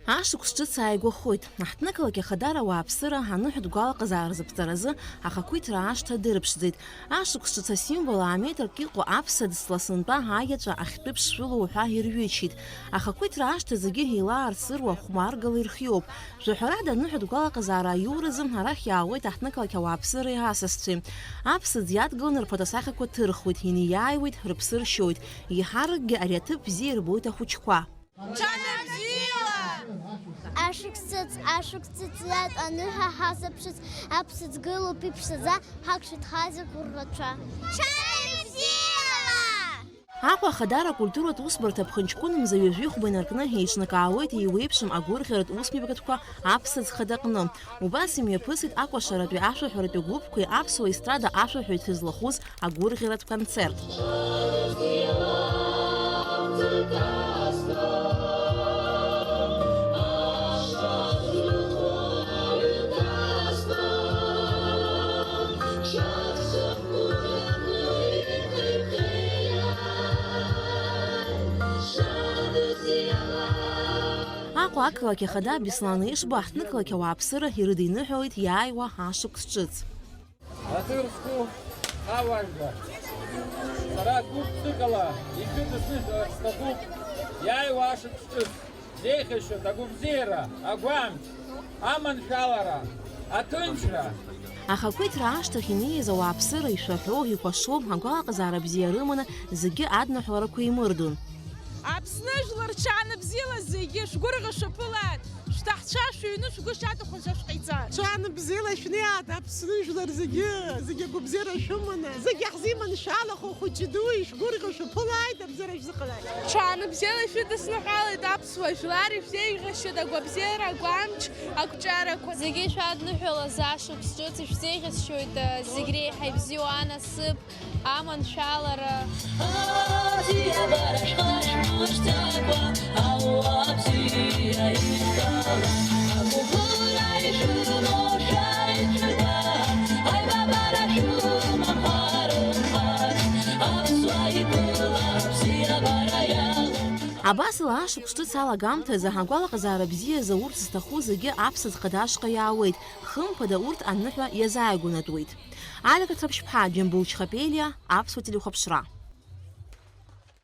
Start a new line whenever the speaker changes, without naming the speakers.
Ашықәс ҿыц ааигәахоит. Аҳҭнықалақь Ахадара ауааԥсыра аныҳәатә гәалаҟазаара зыԥҵаразы ахақәиҭра аашҭа дырԥшӡеит. Ашықәс ҿыц асимвол ааметрак иҟоу аԥсаӡ ласынтәа аиаҵәа ахьтәы ԥшшәылоу ҳәа ирҩычит. Ахақәиҭра аашҭа зегьы еилаарцыруа хәмаргала ирхиоуп. Жәаҳәарада аныҳәатә гәалаҟазаара аиуразы арахь иаауеит аҳҭнықалақь ауааԥсыреи асасцәеи. Аԥсаӡ иадгыланы рԥаҭасахьақәа ҭырхуеит, инеиааиуеит, рыԥсы ршьоит. Еиҳаракгьы ари аҭыԥ бзиа ирбоит ахәыҷқәа.
Ашықәсыц иаҵ аныҳәа ҳазаԥшыз аԥсаӡ гылоуп иԥшӡаӡа ҳақшәит ҳазак уррацәа.
Аҟәа Ахадара акультуратә усбарҭа аԥхынҷкәынымза ҩажәихәба инаркны еиҿнакаауеит еиуеиԥшым агәырӷьаратә усмҩаԥгатәқәа аԥсаӡ хадаҟны. Убас имҩаԥысит акәашаратәи ашәаҳәаратәи гәыԥқәеи аԥсуа естрада ашәаҳәаҩцәа злахәыз агәырӷьаратә концерт. Аҟәа ақалақь Ахада Беслан Ешба аҳҭнықалақь ауааԥсыра ирыдиныҳәалеит иааиуа ашықәс ҿыц.
Аҭырску аважба. Сара гәыԥ-ҵыкала ишәыдысныҳәо сҭахуп иааиуа ашықәс ҿыц. Зеиӷьашьоит агәабзиара, агәамч, аманшәалара, аҭынчра.
Ахақәиҭра аашҭахь инеиз ауааԥсыра ишәаҳәо, икәашо, агәалаҟазаара бзиа рыманы зегьы аднаҳәаларақәа еимырдон.
Аԥсны жәлар рҽаанбзиала зегьы шәгәырӷьа шәаԥылааит, шәҭаҳцәа шәыҩны шәгәы шьаҭахәаӡа шәҟаиҵааит.
Шәаанбзиала шәнеиааит Аԥсны жәлар зегьы агәабзиара шәыманы, зегьы ҳзиманшәалахо хәыҷи-дуи шәгәырӷьа шәаԥылааит, абзиара шәзыҟалааит.
Шәаанбзиала шәыдысныҳәалеит аԥсуа жәлар ишәзеиӷьашьоит агәабзиара, агәамч, ақәҿарақәа.
Зегьы шәадныҳәалаз ашықәс ҿыц ишәзеиӷьасшьоит зегь реиҳа ибзиоу анасыԥ, аманшәалара.
Абасала ашықәс ҿыц алагамҭазы агәалаҟазаара бзиазы урҭ зҭаху зегьы аԥсаӡ хадашҟа иаауеит. Хымԥада урҭ аныҳәа иазааигәанатәуеит. Алика Ҭраԥшьԥҳа, Џьамбул Чхапелиа, Аԥсуа телехәаԥшра.